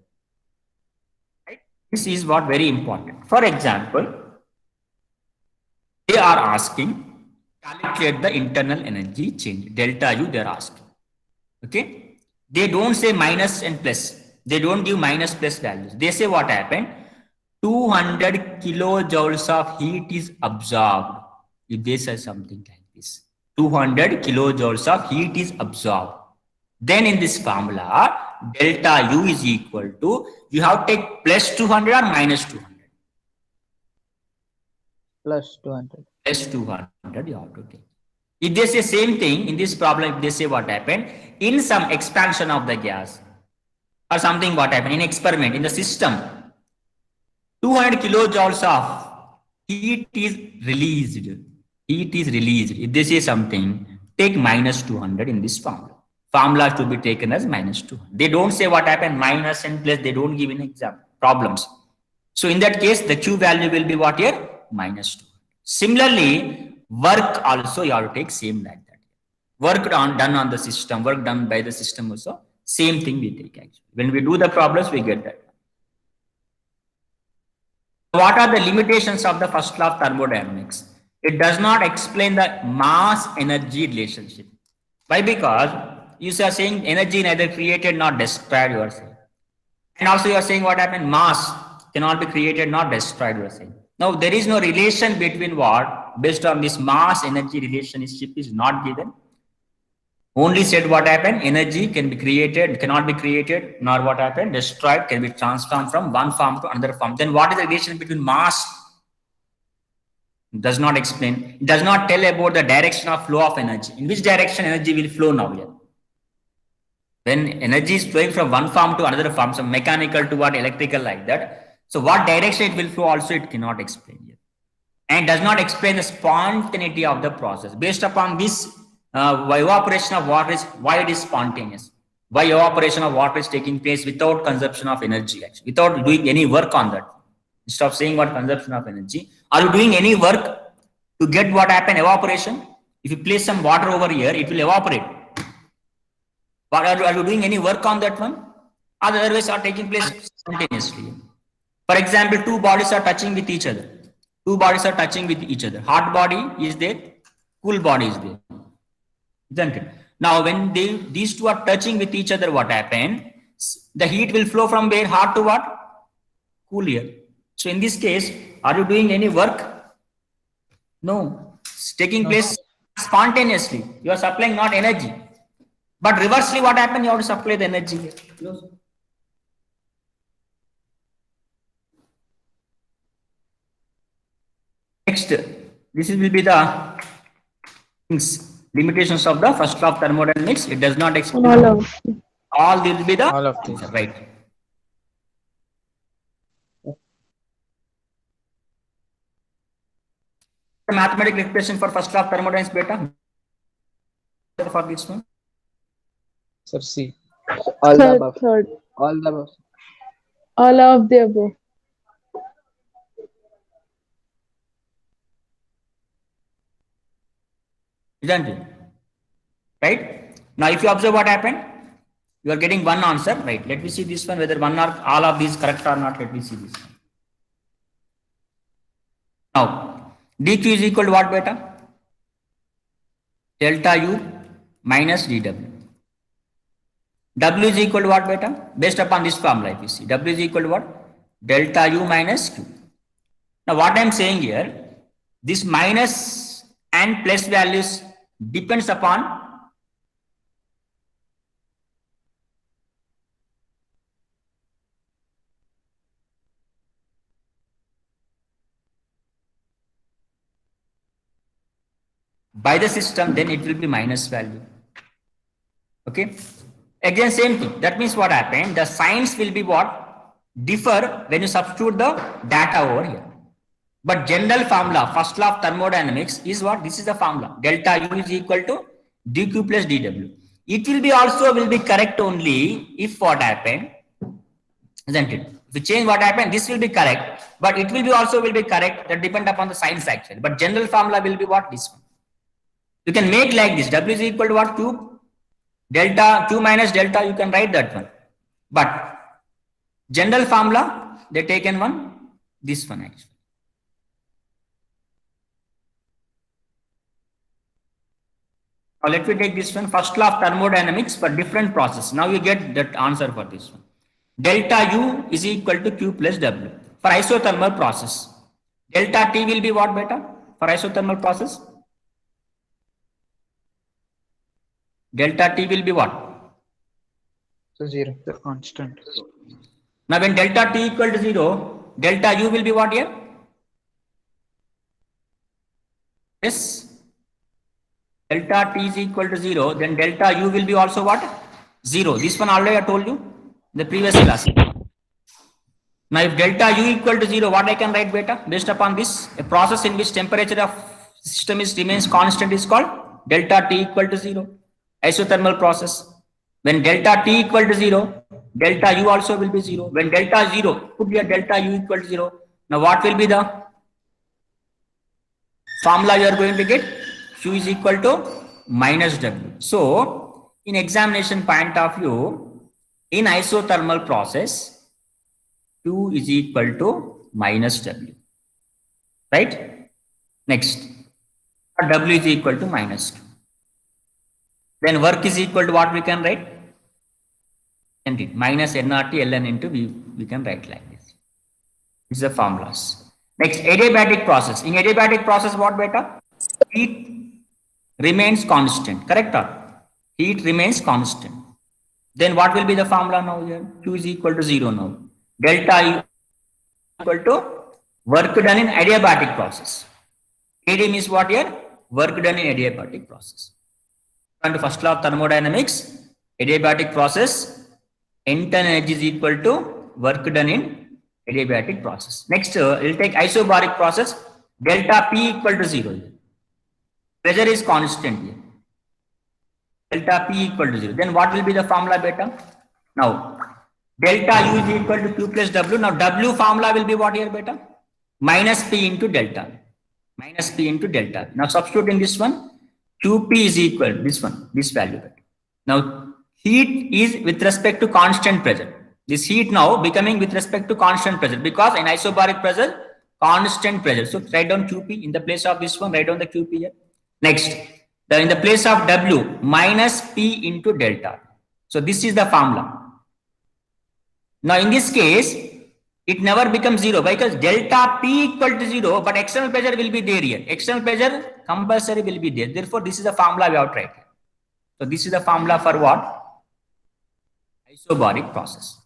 Right? This is what very important. For example, they are asking calculate the internal energy change delta U. They are asking. Okay, they don't say minus and plus. They don't give minus plus values. They say what happened. 200 kilojoules of heat is absorbed. If they say something like this, 200 kilojoules of heat is absorbed. Then in this formula, delta U is equal to, you have to take plus 200 or minus 200.
Plus 200.
Plus 200 you have to take. If they say same thing in this problem, if they say what happened, in some expansion of the gas or something what happened, in experiment, in the system, 200 kilojoules of heat is released. Heat is released. If they say something, take minus 200 in this formula. Formula to be taken as minus 200. They don't say what happened, minus and plus, they don't give an example, problems. So in that case, the Q value will be what here? Minus 200. Similarly, work also you have to take same like that. Work done on the system, work done by the system also, same thing we take actually. When we do the problems, we get that. What are the limitations of the first law of thermodynamics? It does not explain the mass energy relationship. Why? Because you are saying energy neither created nor destroyed, you are saying. And also you are saying what happened? Mass cannot be created nor destroyed, you are saying. Now there is no relation between what? Based on this mass energy relationship is not given. Only said what happened? Energy can be created, cannot be created, nor what happened? Destroyed, can be transformed from one form to another form. Then what is the relation between mass? It does not explain. It does not tell about the direction of flow of energy. In which direction energy will flow now here? When energy is flowing from one form to another form, some mechanical to what electrical like that. So what direction it will flow also it cannot explain here. And does not explain the spontaneity of the process. Based upon this, evaporation of water is why it is spontaneous. Why evaporation of water is taking place without consumption of energy, actually, without doing any work on that. Instead of saying what consumption of energy, are you doing any work to get what happened? Evaporation. If you place some water over here, it will evaporate. But are you doing any work on that one? Otherwise, are taking place spontaneously. For example, two bodies are touching with each other. Two bodies are touching with each other. Hot body is there, cool body is there. Isn't it? Now, when these two are touching with each other, what happened? The heat will flow from where? Hot to what? Cool here. So in this case, are you doing any work? No. It's taking place spontaneously. You are supplying not energy. But reversely, what happened? You have to supply the energy here. Close. Next, this will be the limitations of the first law of thermodynamics. It does not explain. All these will be the
All of these.
right. Mathematical expression for first law of thermodynamics, beta. For this one.
Sir, C.
All the
Third,
above.
third.
All the above.
All of the above.
Isn't it? Right? Now, if you observe what happened, you are getting one answer, right? Let me see this one, whether one or all of these correct or not. Let me see this one. Now, dq is equal to what, beta? Delta U minus dw. W is equal to what, beta? Based upon this formula, if you see, W is equal to what? Delta U minus Q. Now, what I am saying here, this minus and plus values depends upon by the system, then it will be minus value. Okay. Again, same thing. That means what happened? The signs will be what? Differ when you substitute the data over here. But general formula, first law of thermodynamics is what? This is the formula. Delta U is equal to dq plus dw. It will be also will be correct only if what happened? isn't it? If you change what happened, this will be correct, but it will be also will be correct. That depend upon the signs actually. But general formula will be what? This one. You can make like this. W is equal to what? Q delta Q minus delta. You can write that one. But general formula they taken one. This one actually. Now let me take this one. First law of thermodynamics for different process. Now you get that answer for this one. Delta U is equal to Q plus W for isothermal process. Delta T will be what beta for isothermal process? Delta T will be what?
So 0, the constant.
Now when delta T equal to 0, delta U will be what here? Yes. Delta T is equal to 0, then delta U will be also what? 0. This one already I told you in the previous class. Now if delta U equal to 0, what I can write beta? Based upon this, a process in which temperature of system remains constant is called delta T equal to 0. Isothermal process. When delta T equal to 0, delta U also will be 0. When delta 0, put here delta U equal to 0. Now what will be the formula you are going to get? Q is equal to minus W. So in examination point of view, in isothermal process, Q is equal to minus W. Right? Next, W is equal to minus 2. Then work is equal to what we can write? NT minus nRT ln into we can write like this. This is the formulas. Next, adiabatic process. In adiabatic process, what beta? Heat remains constant. Correct? Heat remains constant. Then what will be the formula now here? Q is equal to 0 now. Delta U equal to work done in adiabatic process. AD means what here? Work done in adiabatic process. And to first law of thermodynamics, adiabatic process, internal energy is equal to work done in adiabatic process. Next, we'll take isobaric process. Delta P equal to 0. Pressure is constant here. Delta P equal to 0. Then what will be the formula beta? Now, delta U is equal to Q plus W. Now, W formula will be what here beta? Minus P into delta. Minus P into delta. Now, substitute in this one. QP is equal to this one, this value. Now, heat is with respect to constant pressure. This heat now becoming with respect to constant pressure because in isobaric pressure, constant pressure. So, write down QP in the place of this one, write down the QP here. Next, in the place of W, minus P into delta. So, this is the formula. Now, in this case, it never becomes 0 because delta P equal to 0, but external pressure will be there here. External pressure compulsory will be there. Therefore, this is the formula we have tried. So, this is the formula for what? Isobaric process.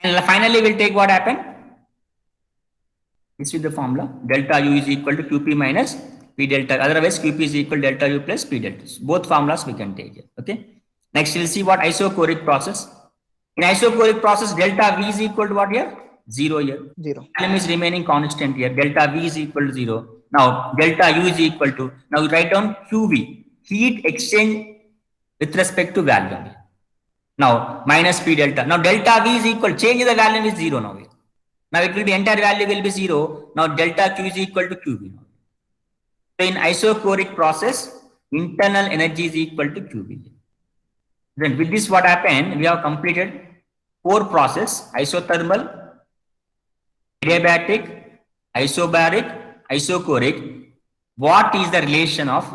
And finally, we'll take what happened. This is the formula. Delta U is equal to QP minus P delta. Otherwise, QP is equal to delta U plus P delta. Both formulas we can take here. Okay. Next, we'll see what isochoric process. In isochoric process, delta V is equal to what here? 0 here.
0.
Volume is remaining constant here. Delta V is equal to 0. Now, delta U is equal to, now write down QV, heat exchange with respect to volume. Now, minus P delta. Now, delta V is equal, change the volume is 0 now. Now, it will be entire value will be 0. Now, delta Q is equal to QV. So, in isochoric process, internal energy is equal to QV. Then, with this, what happened? We have completed 4 process: isothermal, adiabatic, isobaric, isochoric. What is the relation of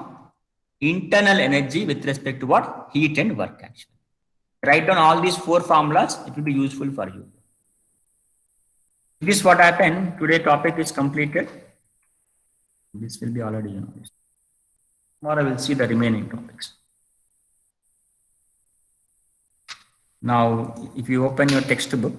internal energy with respect to what? Heat and work action. Write down all these 4 formulas. It will be useful for you. This what happened. Today topic is completed. This will be already you know. Tomorrow we'll see the remaining topics. Now, if you open your textbook,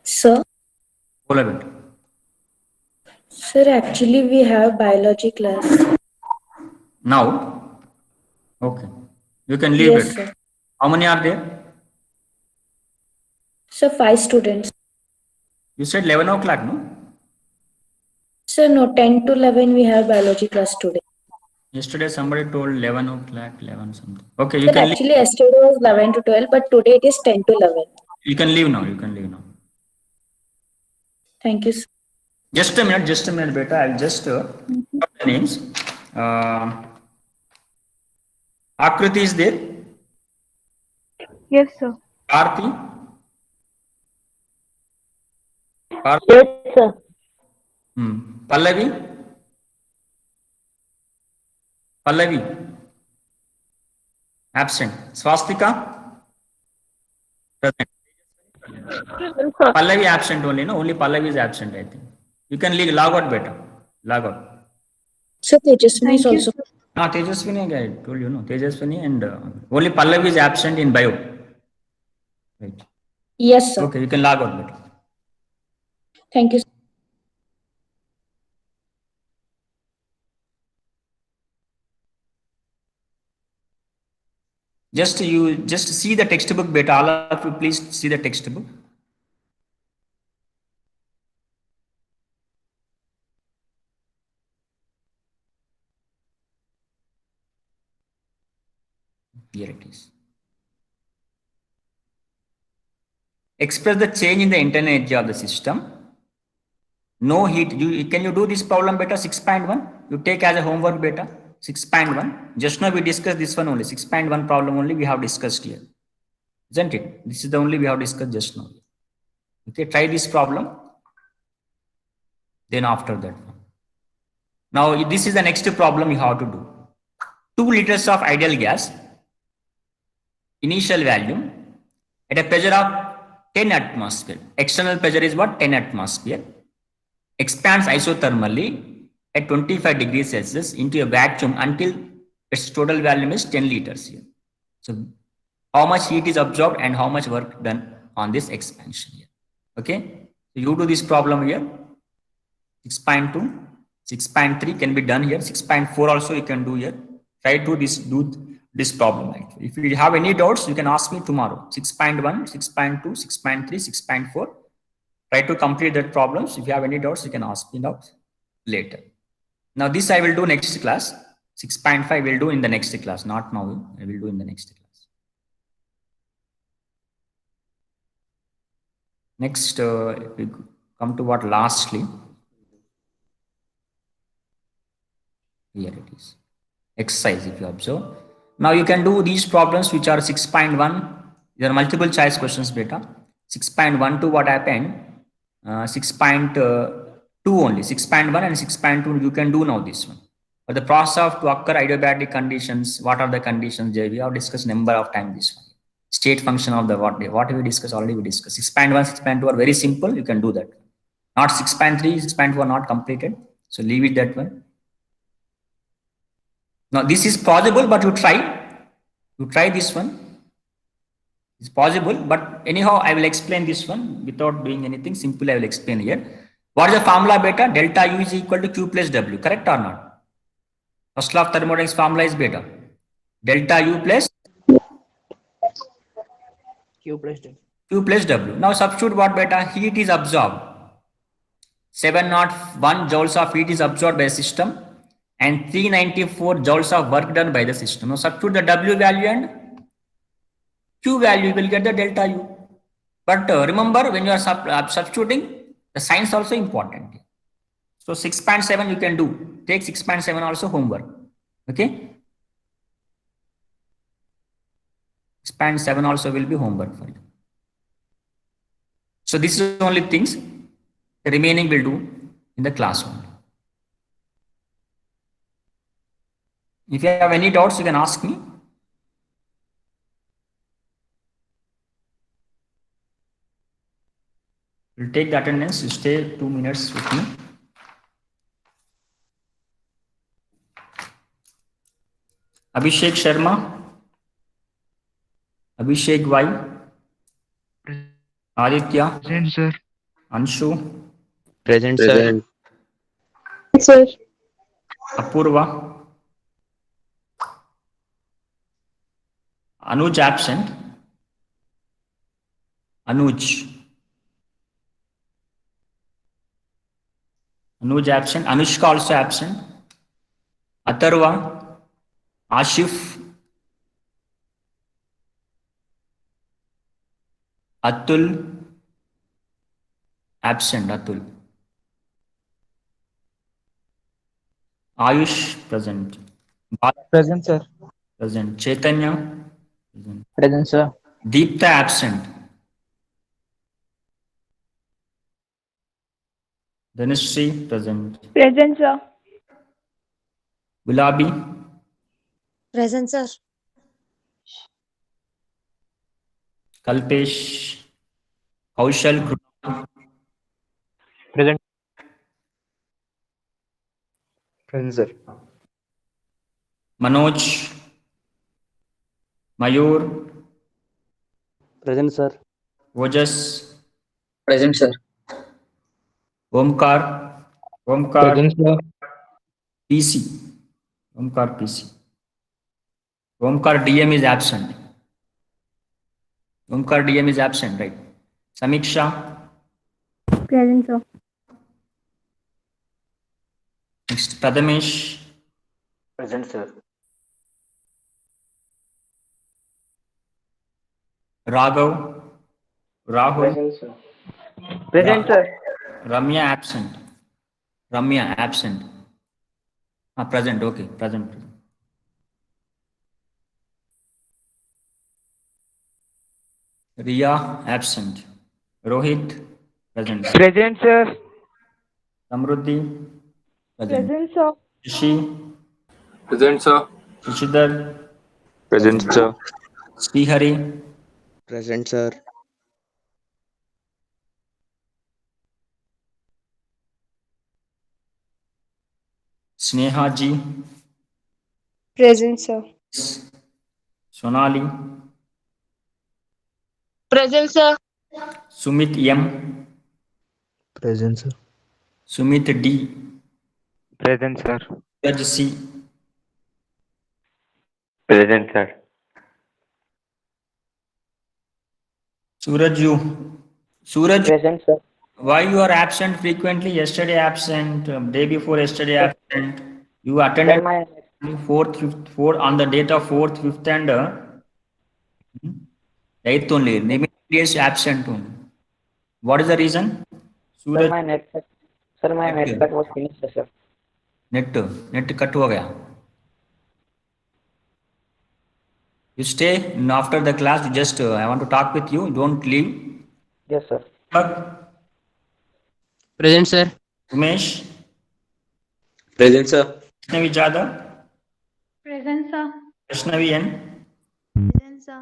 Sir,
all of it.
sir, actually we have biology class.
Now, okay, you can leave
Yes,
it.
sir.
How many are there?
So 5 students.
You said 11 o'clock, no?
Sir, no, 10 to 11 we have biology class today.
Yesterday somebody told 11 o'clock, 11 something. Okay, you
Sir,
can leave.
actually yesterday was 11 to 12, but today it is 10 to 11.
You can leave now. You can leave now.
Thank you, sir.
Just a minute, beta. I'll just put the names. Akriti is there.
Yes, sir.
Karthi.
Yes, sir.
Pallavi. Pallavi. Absent. Swastika. Present. Pallavi absent only, no? Only Pallavi is absent, I think. You can leave, log out better. Log out.
So Tejaswini is
Thank you,
also.
sir.
Tejaswini, I told you, no? Tejaswini and only Pallavi is absent in bio. Right.
Yes, sir.
Okay, you can log out better.
Thank you, sir.
Just see the textbook beta. All of you please see the textbook. Here it is. Express the change in the internal energy of the system. No heat. Can you do this problem beta 6.1? You take as a homework beta 6.1. Just now we discussed this one only. 6.1 problem only we have discussed here. Isn't it? This is the only we have discussed just now. Okay, try this problem. Then after that. Now this is the next problem you have to do. 2 liters of ideal gas, initial value at a pressure of 10 atmosphere. External pressure is what? 10 atmosphere. Expands isothermally at 25 degrees Celsius into a vacuum until its total volume is 10 liters here. So how much heat is absorbed and how much work done on this expansion here. Okay. So you do this problem here. 6.2, 6.3 can be done here. 6.4 also you can do here. Try to do this problem. Actually. If you have any doubts, you can ask me tomorrow. 6.1, 6.2, 6.3, 6.4. Try to complete that problems. If you have any doubts, you can ask me now later. Now this I will do next class. 6.5 will do in the next class. Not now. I will do in the next class. Next, we come to what lastly. Here it is. Exercise, if you observe. Now you can do these problems which are 6.1. There are multiple choice questions beta. 6.1 to what happened? 6.2 only. 6.1 and 6.2 you can do now this one. But the process of to occur adiabatic conditions, what are the conditions there? We have discussed number of times this one. State function of the what we discussed already we discussed. 6.1, 6.2 are very simple. You can do that. Not 6.3, 6.2 are not completed. So leave it that one. Now this is possible, but you try this one. It's possible, but anyhow, I will explain this one without doing anything. Simple, I will explain here. What is the formula beta? Delta U is equal to Q plus W, correct or not? First law of thermodynamics formula is beta. Delta U plus
Q plus W.
Q plus W. Now substitute what beta? Heat is absorbed. 701 joules of heat is absorbed by the system and 394 joules of work done by the system. Now substitute the W value and Q value, you will get the delta U. But remember, when you are substituting, the signs also important. So 6.7 you can do. Take 6.7 also homework. Okay. 6.7 also will be homework for you. So this is the only things. The remaining will do in the class only. If you have any doubts, you can ask me. We'll take the attendance. You stay 2 minutes with me. Abhishek Sharma. Abhishek Y. Aditya.
Present, sir.
Anshu.
Present, sir.
Sir.
Apurva. Anuj absent. Anuj. Anuj absent. Anushka also absent. Atharva, Ashif, Atul, absent. Atul. Ayush, present. Bala,
Present, sir.
present. Chaitanya, present.
Present, sir.
Deepta, absent. Dhanashree, present.
Present, sir.
Gulabi,
Present, sir.
Kalpesh, Kaushal, Krunal,
Present. Present, sir.
Manoj, Mayur,
Present, sir.
Ojas,
Present, sir.
Omkar, Omkar,
Present, sir.
PC, Omkar PC. Omkar DM is absent. Omkar DM is absent, right? Samiksha,
Present, sir.
next Pradhamesh,
Present, sir.
Raghav, Rahul,
Present, sir.
Present, sir.
Ramya absent. Ramya absent. Present, okay, present. Riya absent. Rohit present.
Present, sir.
Samruddhi present.
Present, sir.
Rishi,
Present, sir.
Shishidhar
Present,
present.
sir.
Srihari,
Present, sir.
Sneha ji,
Present, sir.
Sonali,
Present, sir.
Sumit M,
Present, sir.
Sumit D,
Present, sir.
Suraj C,
Present, sir.
Suraj U. Suraj,
Present, sir.
why you are absent frequently? Yesterday absent, day before yesterday absent. You
Sir,
attended
my
fourth, fifth, fourth on the date of fourth, fifth, and eighth only. Remaining days absent only. What is the reason?
sir,
Suraj,
my net sir, my net cut was finished, sir.
Net net cut हो गया. You stay after the class. You just I want to talk with you. Don't leave.
Yes, sir.
Present, sir.
Umesh,
Present, sir.
Vaishnavi Jadhav,
Present, sir.
Vaishnavi N,
Present, sir.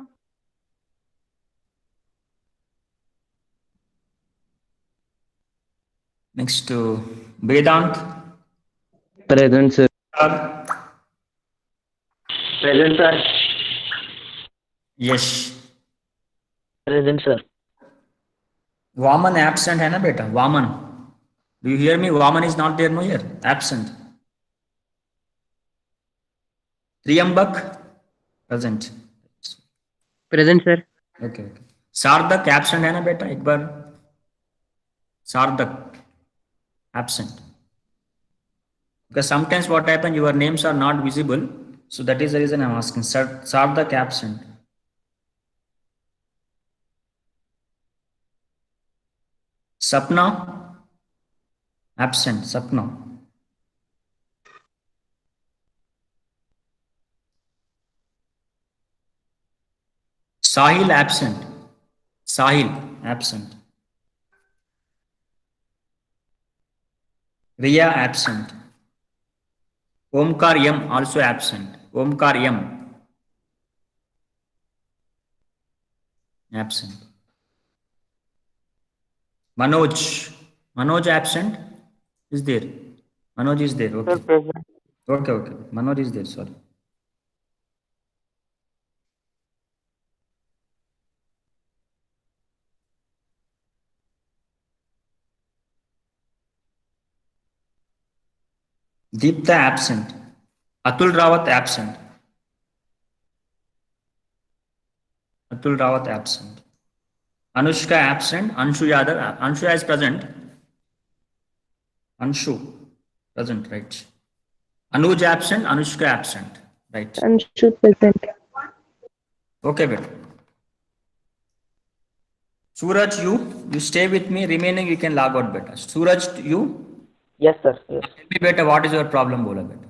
next Vedant,
Present, sir. Present, sir.
Yes.
Present, sir.
Vaman absent है ना बेटा? Vaman, do you hear me? Vaman is not there no here. Absent. Triyambak present.
Present, sir.
Okay, okay. Sardak absent है ना बेटा? एक बार Sardak absent. Because sometimes what happen, your names are not visible, so that is the reason I'm asking. Sardak absent. Sapna absent. Sapna. Sahil absent. Sahil absent. Riya absent. Omkar M also absent. Omkar M absent. Manoj absent. Is there? Manoj is there. Okay.
Present.
Okay, okay. Manoj is there. Sorry. Deepta absent. Atul Rawat absent. Atul Rawat absent. Anushka absent. Anshu Yadav. Anshu is present. Anshu, present, right? Anuj absent, Anushka absent, right?
Anshu present.
Okay, beta. Suraj, you stay with me. Remaining, you can log out, beta. Suraj, you
Yes, sir. Yes.
tell me, beta, what is your problem, bola, beta.